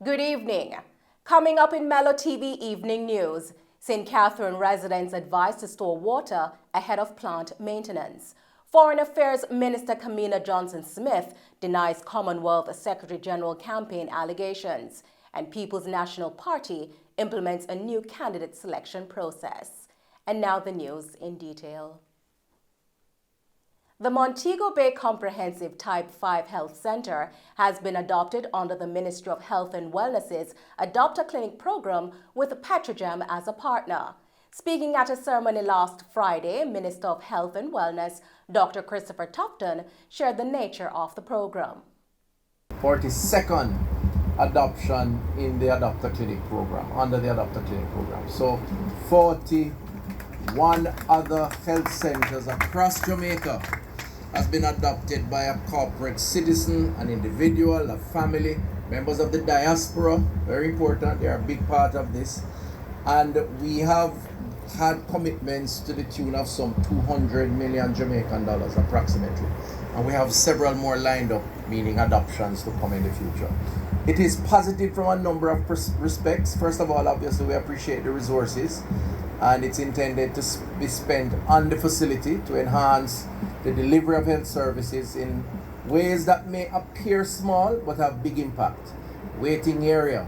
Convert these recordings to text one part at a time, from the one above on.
Good evening. Coming up in Mello TV Evening News, St. Catherine residents advised to store water ahead of plant maintenance. Foreign Affairs Minister Kamina Johnson-Smith denies Commonwealth Secretary General campaign allegations, and People's National Party implements a new candidate selection process. And now the news in detail. The Montego Bay Comprehensive Type 5 Health Center has been adopted under the Ministry of Health and Wellness's Adopt a Clinic program with Petrojam as a partner. Speaking at a ceremony last Friday, Minister of Health and Wellness, Dr. Christopher Tufton, shared the nature of the program. 42nd adoption in the Adopt a Clinic program, under the Adopt a Clinic program. So 41 other health centers across Jamaica has been adopted by a corporate citizen, an individual, a family, members of the diaspora, very important, they are a big part of this. And we have had commitments to the tune of some 200 million Jamaican dollars approximately. And we have several more lined up, meaning adoptions to come in the future. It is positive from a number of respects. First of all, obviously we appreciate the resources, and it's intended to be spent on the facility to enhance the delivery of health services in ways that may appear small but have big impact. Waiting area,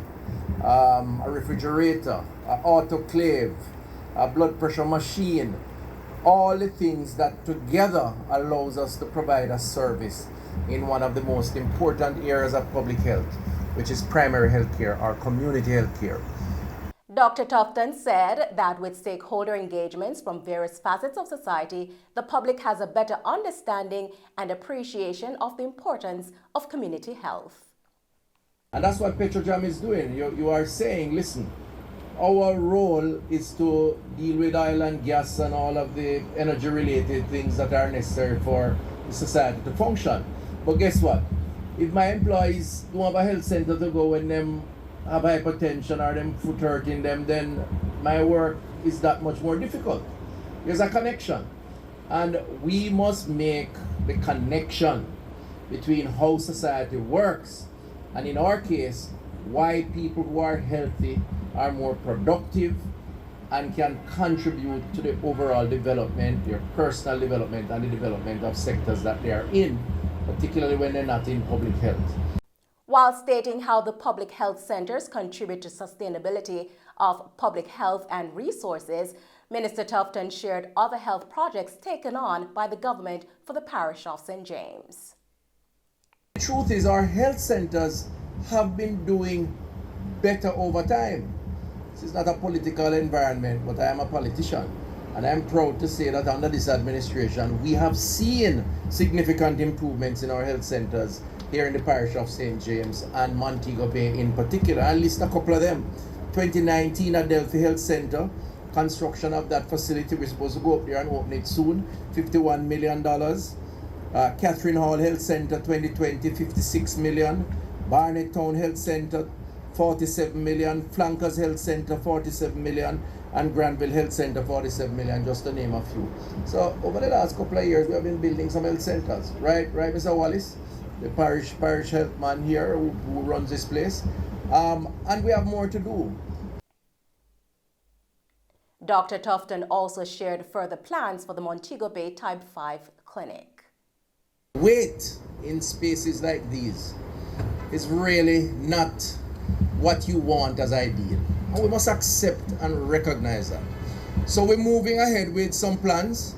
a refrigerator, an autoclave, a blood pressure machine, all the things that together allows us to provide a service in one of the most important areas of public health, which is primary health care or community health care. Dr. Tufton said that with stakeholder engagements from various facets of society, the public has a better understanding and appreciation of the importance of community health. And that's what Petrojam is doing. You are saying, listen, our role is to deal with oil and gas and all of the energy-related things that are necessary for the society to function. But guess what? If my employees don't have a health center to go when them have hypertension or them foot hurting them, then my work is that much more difficult. There's a connection, and we must make the connection between how society works and, in our case, why people who are healthy are more productive and can contribute to the overall development, their personal development and the development of sectors that they are in, particularly when they're not in public health. While stating how the public health centers contribute to sustainability of public health and resources, Minister Tufton shared other health projects taken on by the government for the parish of St. James. The truth is, our health centers have been doing better over time. This is not a political environment, but I am a politician. And I'm proud to say that under this administration, we have seen significant improvements in our health centers here in the parish of St. James and Montego Bay in particular. I'll list a couple of them. 2019 Adelphi Health Center, construction of that facility, we're supposed to go up there and open it soon, $51 million. Catherine Hall Health Center 2020, $56 million. Barnet Town Health Center, $47 million. Flankers Health Center, $47 million. And Granville Health Center, $47 million, just to name a few. So over the last couple of years, we have been building some health centers, right, Mr. Wallace? The parish health man here who runs this place, and we have more to do. Dr. Tufton also shared further plans for the Montego Bay Type 5 clinic. Wait in spaces like these is really not what you want as ideal, and we must accept and recognize that. So we're moving ahead with some plans.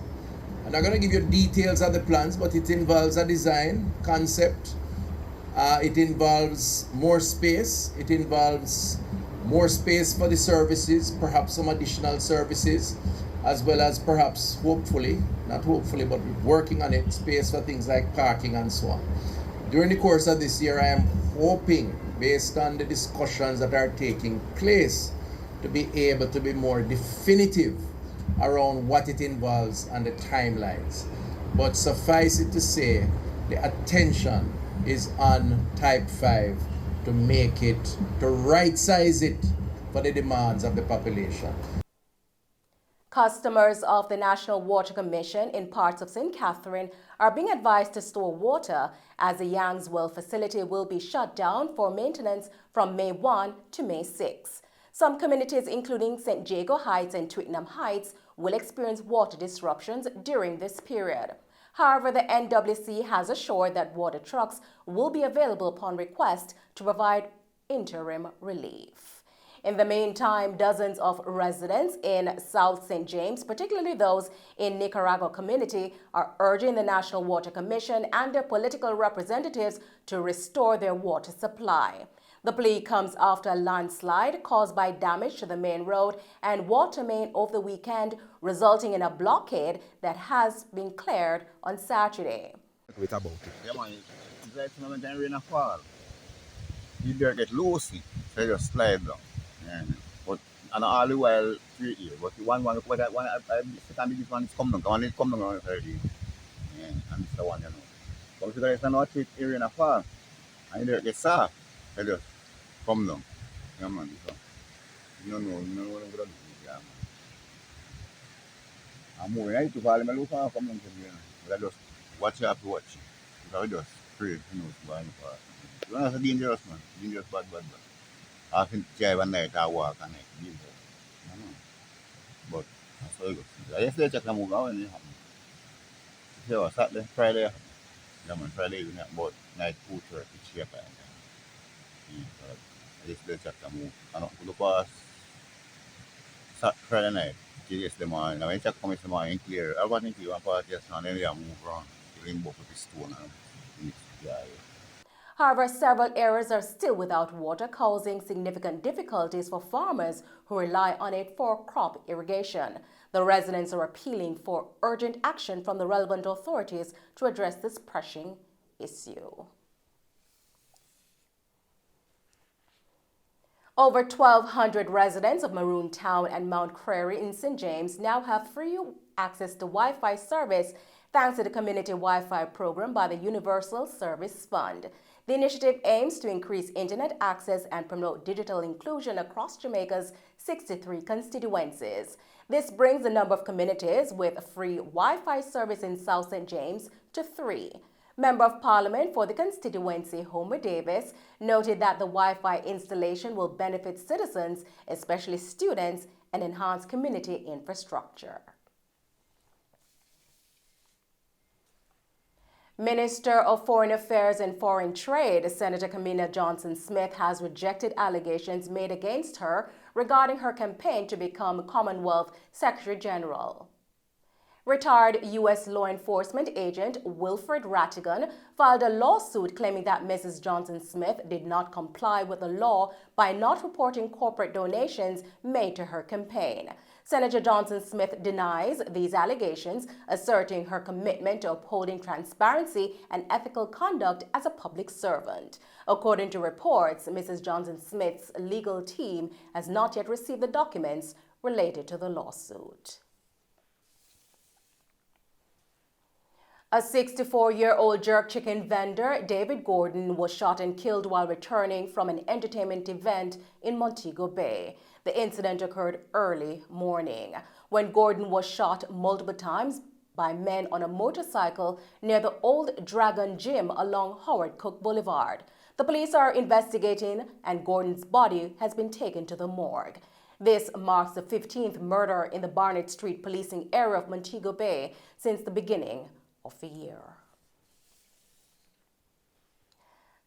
I'm not going to give you details of the plans, but it involves a design concept. It involves more space. It involves more space for the services, perhaps some additional services, as well as perhaps hopefully, not hopefully, but working on it, space for things like parking and so on. During the course of this year, I am hoping, based on the discussions that are taking place, to be able to be more definitive around what it involves and the timelines. But suffice it to say, the attention is on Type 5 to make it, to right size it for the demands of the population. Customers of the National Water Commission in parts of St. Catherine are being advised to store water as the Yangswell facility will be shut down for maintenance from May 1 to May 6. Some communities, including St. Jago Heights and Twickenham Heights, will experience water disruptions during this period. However, the NWC has assured that water trucks will be available upon request to provide interim relief. In the meantime, dozens of residents in South St. James, particularly those in Nicaragua community, are urging the National Water Commission and their political representatives to restore their water supply. The plea comes after a landslide caused by damage to the main road and water main over the weekend, resulting in a blockade that has been cleared on Saturday. Wait about it. Yeah, man, it's like when the rain fall. The dirt get loosey, so you just slide down. Yeah. But and all the while 3 years. But the one what I second this one is come down. One is come down on Friday. Yeah, and this the one, you know. But if there is not treat area in a fall, and the dirt get soft, so just come down. Yeah, man. So you don't know what I'm gonna do. Yeah, man. I'm moving right to fall, I look for come down to me. But I just watch you have to watch. Because I just pray, you know, to go in the fall. You know, it's dangerous, man. Dangerous, bad. I can drive at night, I walk at night. Dangerous. You know. But that's how it goes. I yesterday check the move out and it happened. You see what, Saturday, Friday, yeah, man, Friday evening, about night 2:30, shake like that. Yeah, so I yesterday check the move. And up to the past Friday night, till yesterday morning. When I check come yesterday morning, clear. I was thinking one part yesterday, and then we have move around. Till him both with the stone and mix. Yeah. However, several areas are still without water, causing significant difficulties for farmers who rely on it for crop irrigation. The residents are appealing for urgent action from the relevant authorities to address this pressing issue. Over 1,200 residents of Maroon Town and Mount Prairie in St. James now have free access to Wi-Fi service thanks to the Community Wi-Fi program by the Universal Service Fund. The initiative aims to increase internet access and promote digital inclusion across Jamaica's 63 constituencies. This brings the number of communities with free Wi-Fi service in South St. James to 3. Member of Parliament for the constituency, Homer Davis, noted that the Wi-Fi installation will benefit citizens, especially students, and enhance community infrastructure. Minister of Foreign Affairs and Foreign Trade, Senator Kamina Johnson-Smith, has rejected allegations made against her regarding her campaign to become Commonwealth Secretary General. Retired U.S. law enforcement agent Wilfred Rattigan filed a lawsuit claiming that Mrs. Johnson-Smith did not comply with the law by not reporting corporate donations made to her campaign. Senator Johnson-Smith denies these allegations, asserting her commitment to upholding transparency and ethical conduct as a public servant. According to reports, Mrs. Johnson-Smith's legal team has not yet received the documents related to the lawsuit. A 64-year-old jerk chicken vendor, David Gordon, was shot and killed while returning from an entertainment event in Montego Bay. The incident occurred early morning when Gordon was shot multiple times by men on a motorcycle near the Old Dragon Gym along Howard Cook Boulevard. The police are investigating and Gordon's body has been taken to the morgue. This marks the 15th murder in the Barnett Street policing area of Montego Bay since the beginning of the year.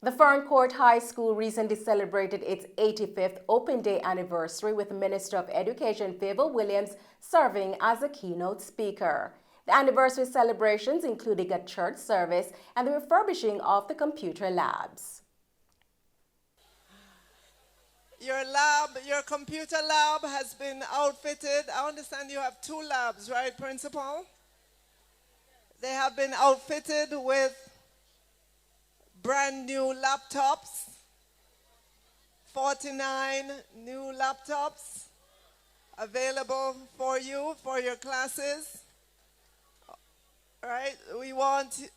The Ferncourt High School recently celebrated its 85th Open Day anniversary with Minister of Education Fable Williams serving as a keynote speaker. The anniversary celebrations included a church service and the refurbishing of the computer labs. Your lab, your computer lab has been outfitted. I understand you have 2 labs, right, Principal? They have been outfitted with brand new laptops, 49 new laptops available for you, for your classes. All right, we want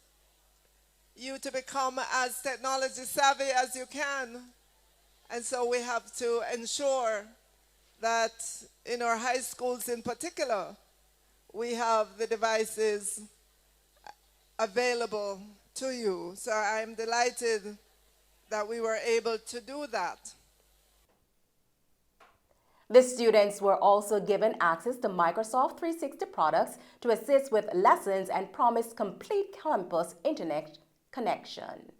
you to become as technology savvy as you can. And so we have to ensure that in our high schools in particular, we have the devices available to you. So I'm delighted that we were able to do that. The students were also given access to Microsoft 360 products to assist with lessons and promised complete campus internet connection.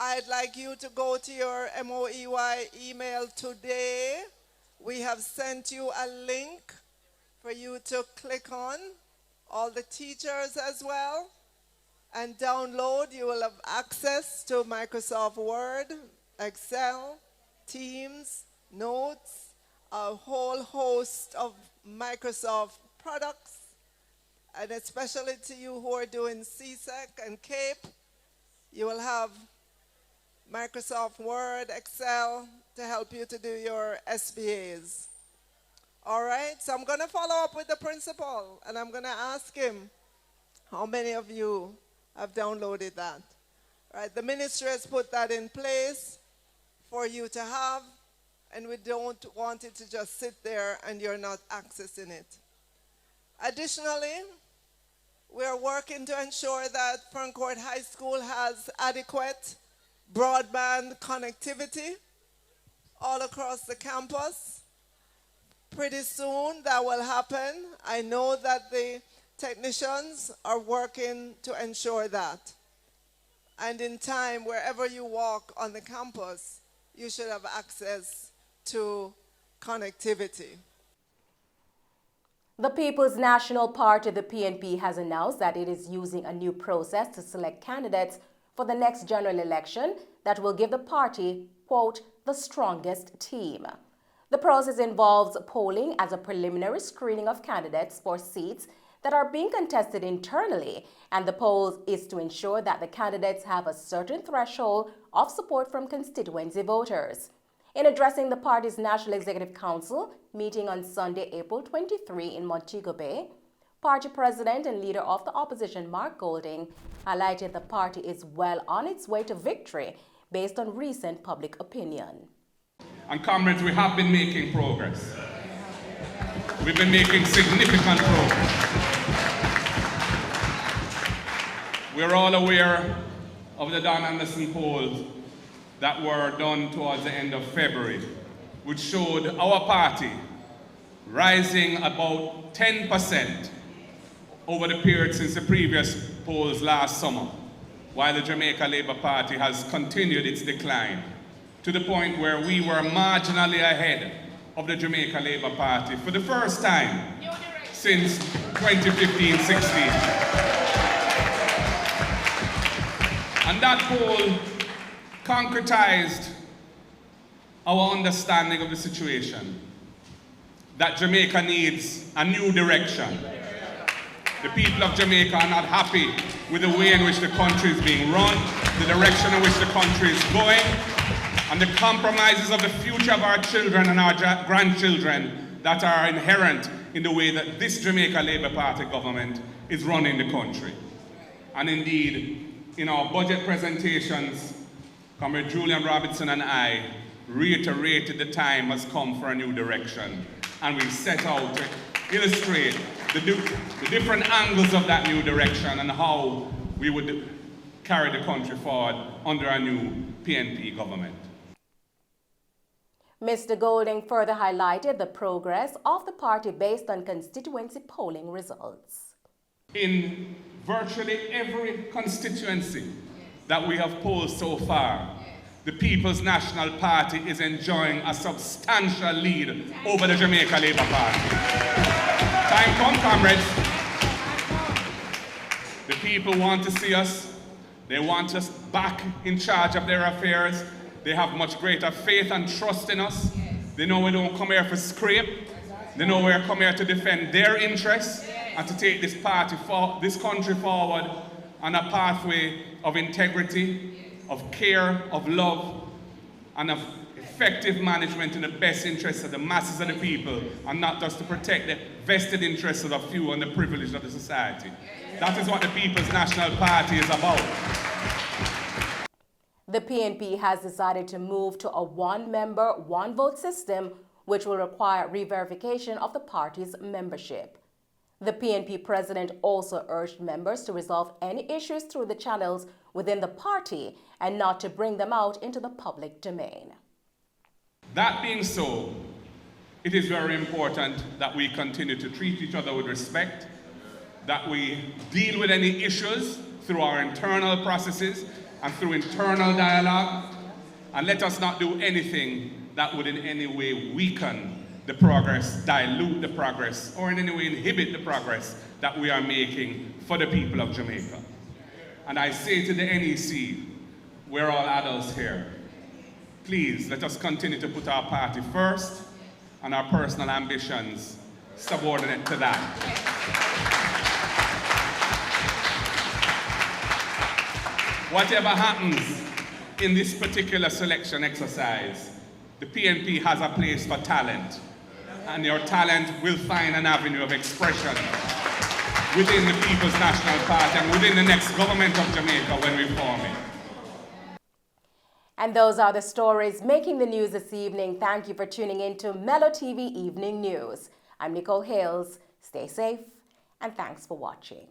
I'd like you to go to your MOEY email today. We have sent you a link for you to click on, all the teachers as well, and download. You will have access to Microsoft Word, Excel, Teams, Notes, a whole host of Microsoft products, and especially to you who are doing CSEC and CAPE, you will have Microsoft Word, Excel to help you to do your SBAs. All right, so I'm going to follow up with the principal, and I'm going to ask him how many of you have downloaded that. All right, the ministry has put that in place for you to have, and we don't want it to just sit there and you're not accessing it. Additionally, we're working to ensure that Ferncourt High School has adequate broadband connectivity all across the campus. Pretty soon that will happen. I know that the technicians are working to ensure that. And in time, wherever you walk on the campus, you should have access to connectivity. The People's National Party, the PNP, has announced that it is using a new process to select candidates for the next general election that will give the party, quote, the strongest team. The process involves polling as a preliminary screening of candidates for seats that are being contested internally, and the poll is to ensure that the candidates have a certain threshold of support from constituency voters. In addressing the party's National Executive Council meeting on Sunday, April 23 in Montego Bay, party president and leader of the opposition, Mark Golding, highlighted the party is well on its way to victory based on recent public opinion. And comrades, we have been making progress. We've been making significant progress. We're all aware of the Don Anderson polls that were done towards the end of February, which showed our party rising about 10% over the period since the previous polls last summer, while the Jamaica Labour Party has continued its decline to the point where we were marginally ahead of the Jamaica Labour Party for the first time since 2015-16. And that poll concretized our understanding of the situation, that Jamaica needs a new direction. The people of Jamaica are not happy with the way in which the country is being run, the direction in which the country is going, and the compromises of the future of our children and our grandchildren that are inherent in the way that this Jamaica Labour Party government is running the country. And indeed, in our budget presentations, Comrade Julian Robertson and I reiterated the time has come for a new direction, and we set out to illustrate the different angles of that new direction and how we would carry the country forward under a new PNP government. Mr. Golding further highlighted the progress of the party based on constituency polling results. In virtually every constituency that we have polled so far, the People's National Party is enjoying a substantial lead over the Jamaica Labour Party. Time come, comrades. The people want to see us. They want us back in charge of their affairs. They have much greater faith and trust in us. They know we don't come here for scrape. They know we come here to defend their interests and to take this country forward on a pathway of integrity, of care, of love, and of effective management in the best interests of the masses of the people, and not just to protect the vested interests of the few and the privileged of the society. That is what the People's National Party is about. The PNP has decided to move to a one-member, one-vote system, which will require re-verification of the party's membership. The PNP president also urged members to resolve any issues through the channels within the party and not to bring them out into the public domain. That being so, it is very important that we continue to treat each other with respect, that we deal with any issues through our internal processes and through internal dialogue, and let us not do anything that would in any way weaken the progress, dilute the progress, or in any way inhibit the progress that we are making for the people of Jamaica. And I say to the NEC, we're all adults here, please let us continue to put our party first and our personal ambitions subordinate to that. Whatever happens in this particular selection exercise, the PNP has a place for talent, and your talent will find an avenue of expression within the People's National Party and within the next government of Jamaica when we form it. And those are the stories making the news this evening. Thank you for tuning in to Mello TV Evening News. I'm Nicole Hales. Stay safe, and thanks for watching.